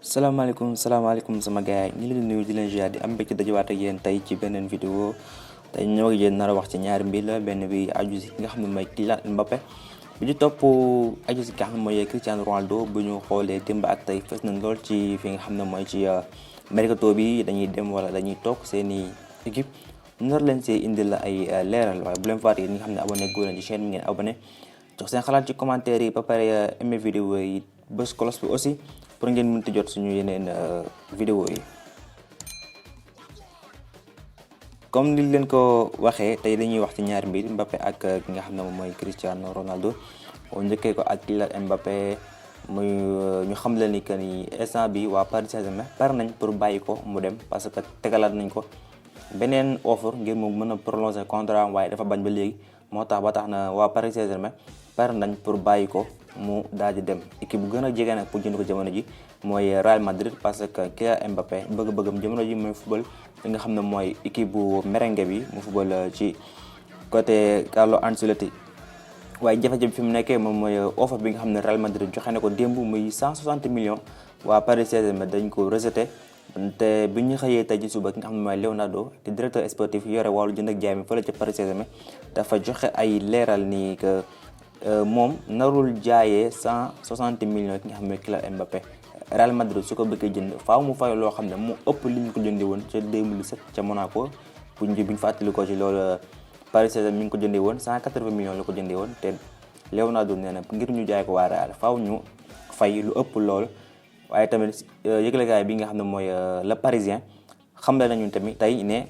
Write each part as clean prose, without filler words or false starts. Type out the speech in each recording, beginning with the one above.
salaamaaleykum sama gars yi ñu leen di nuyu di leen ziar di am mbégte dajawaat ak yéen tey ci beneen vidéo tey ñoo ngi yéen nar a wax ci ñaari mbir la benn bi aju si ki nga xam ne mooy Kylian Mbappé bi ñu topp aju si ki nga xam ne mooy Cristiano Ronaldo bu ñu xoolee démb ak tey fës nañ lool ci fi nga xam ne mooy ci mercato bi dañuy dem wala dañuy toog seeni équipe nar leen see indil la ay leeral waaye bu leen fàtte ñi nga xam ne abonné góor leen ci chaîne bi ngeen abonné jox seen xalaat ci commentaire yi ba pare aimé vidéo yi bës cloche bi aussi pour ngeen mënti jot suñu yeneen vidéo yi. comme ni leen ko waxee tey dañuy wax ci ñaari mbir Mbappé ak ki nga xam ne moom mooy Cristiano Ronaldo boo njëkkee ko ak Kylian Mbappé muy ñu xam leen ni que ni instant bi waa Paris Saint-Germain pare nañ pour bàyyi ko mu dem parce que tegalaat nañ ko beneen offre ngir mu mën a prolonger contrat waaye dafa bañ ba léegi moo tax ba tax na waa Paris Saint-Germain pare nañ pour bàyyi ko mu daal di dem équipe bu gën a jege nag pour jënd ko jamono ji mooy Real Madrid parce que Kylian Mbappé bëgg-bëggam jamono ji mooy football li nga xam ne mooy équipe bu merengue bi mu football ci côté Carlo Ancelotti waaye jafe-jafe fi mu nekkee moom mooy offre bi nga xam ne Real Madrid joxe na ko démb muy 160 millions waa Paris Saint-Germain dañ ko rejeté te bi ñu xëyee tey ci suba ki nga xam ne mooy Leonardo di directeur sportif yore wàllu jënd ak jaay mi fële ca Paris Saint-Germain dafa joxe ay leeral ni que moom narul jaayee 160 millions ki nga xam ne Kylian Mbappé Real Madrid su ko bëggee jënd faaw mu fay loo xam ne mu ëpp li ñu ko jëndee woon ca 2017 ca Monaco bu ñu fàttali ko ci loolu Paris Saint-Germain mi ngi ko jëndee woon 180 millions la ko jëndee woon te Leonardo nee na ngir ñu jaay ko waa Real faaw ñu fay lu ëpp loolu waaye tamit yëglekaay bi nga xam ne mooy Le Parisien xam nañu tamit tey ne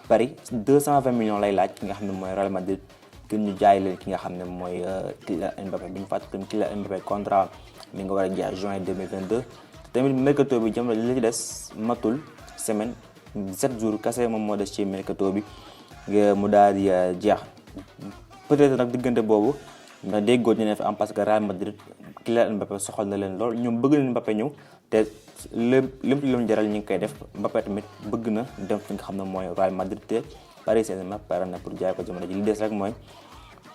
Paris 220 millions lay laaj ki nga xam ne mooy Real Madrid ngir ñu jaay leen ki nga xam ne mooy Kylian Mbappé bi ñu fàttali tamit Kylian Mbappé contrat mi nga war a jeex juin 2022 tamit mercato bi jamono li ci des matul semaine 7 jours kese moom moo des ci mercato bi mu daal di jeex peut-être nag diggante boobu ndax déggoo ñu ne fi am parce que Real Madrid Kylian Mbappé soxal na leen lool ñoom bëgg nañ Mbappé ñëw te lépp lu jaral ñu ngi koy def Mbappé tamit bëgg na dem fi nga xam ne mooy Real Madrid te Paris Saint-Germain pare na pour jaay ko jamono ji li des rek mooy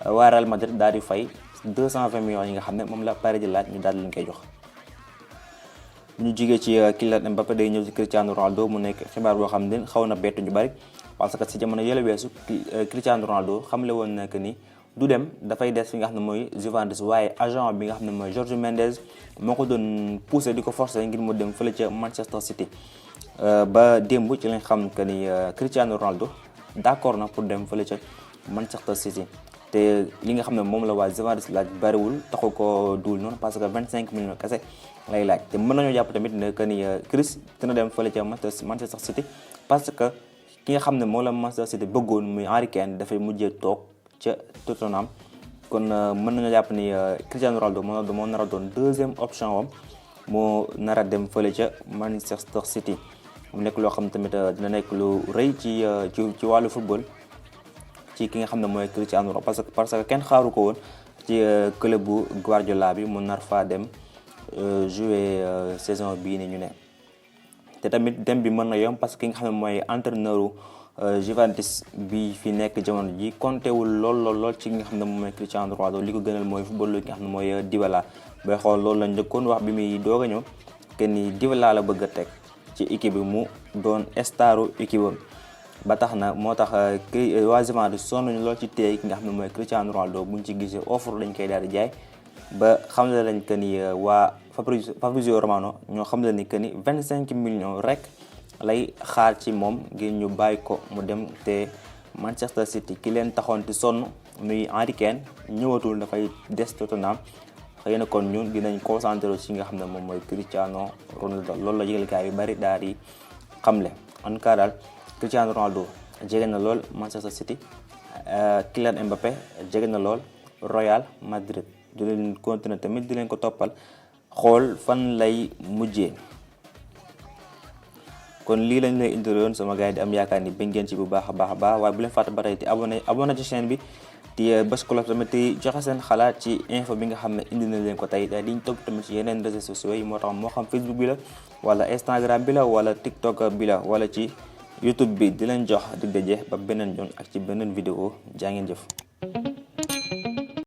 waa Real Madrid daal di fay 220 millions yi nga xam ne moom la Paris di laaj ñu daal di leen koy jox. bu ñu jugee ci Kylian Mbappé day ñëw ci Cristiano Ronaldo mu nekk xibaar boo xam ne xaw na bett ñu bari parce que si jamono yële weesu Cristiano Ronaldo xamle woon na que ni du dem dafay des fi nga xam ne mooy Juventus waaye agent bi nga xam ne mooy Jorge Mendes moo ko doon poussé di ko forcer ngir mu dem fële ca Manchester City ba démb ci lañ xam que ni Cristiano Ronaldo d'accord na pour dem fële ca Manchester City. te li nga xam ne moom la waa Juventus laaj bariwul taxu ko duul noonu parce que 25 millions kese lay laaj te mën nañoo jàpp tamit ne que ni Chris dina dem fële ca Manchester City parce que ki nga xam ne moom la Manchester City bëggoon muy Harry Kane dafay mujjee toog ca Tottenham kon mën nañoo jàpp ni Cristiano Ronaldo moo nar a doon deuxième option wam moo nar a dem fële ca Manchester City mu nekk loo xam tamit dina nekk lu rëy ci wàllu football ci ki nga xam ne mooy Cristiano Ronaldo parce que kenn xaaru ko woon ci club bu Guardiola bi mu nar faa dem jouer saison bii ni ñu ne te tamit dem bi mën na yomb parce que ki nga xam ne mooy entraîneur Juventus bi fi nekk jamono ji compté wul lool ci nga xam ne moom mooy Cristiano Ronaldo li ko gënal mooy football li nga xam ne mooy Dybala bay xool loolu lañ njëkkoon wax bi muy doog a ñëw kenn ni Dybala la bëgg a teg ci équipe bi mu doon staru équipe am ba tax na moo tax waa Juventus sonn nañu lool ci téye ki nga xam ne mooy Cristiano Ronaldo buñ ci gisee offre dañ koy daal di jaay ba xam ne lañ que ni waa Fabrizio Romano ñoo xam ne ni que ni 25 millions rek lay xaar ci moom ngir ñu bàyyi ko mu dem te Manchester City ki leen taxoon ti sonn muy Harry Kane ñëwatul dafay des Tottenham xëy na kon ñun dinañ concentré ci nga xam ne moom mooy Cristiano Ronaldo loolu la yëgalekaay yu bari daal di xamle en tout cas daal Cristiano Ronaldo jege na lool Manchester City Kylian Mbappé jege na lool Real Madrid di leen continuer tamit di leen ko toppal xool fan lay mujjee kon lii lañ lay indiloon sama gars yi di am yaakaar ni bëgg ngeen ci bu baax a baax waaye bu leen fàtte ba tey te abonné ci chaîne bi te bës cloche tamit te joxe seen xalaat ci info bi nga xam ne indi na leen ko tey diñ toog tamit ci yeneen réseaux sociaux yi moo xam Facebook bi la wala Instagram bi la wala TikTok bi la wala ci YouTube bi di leen jox di daje ba beneen yoon ak ci beneen vidéo jaa ngeen jëf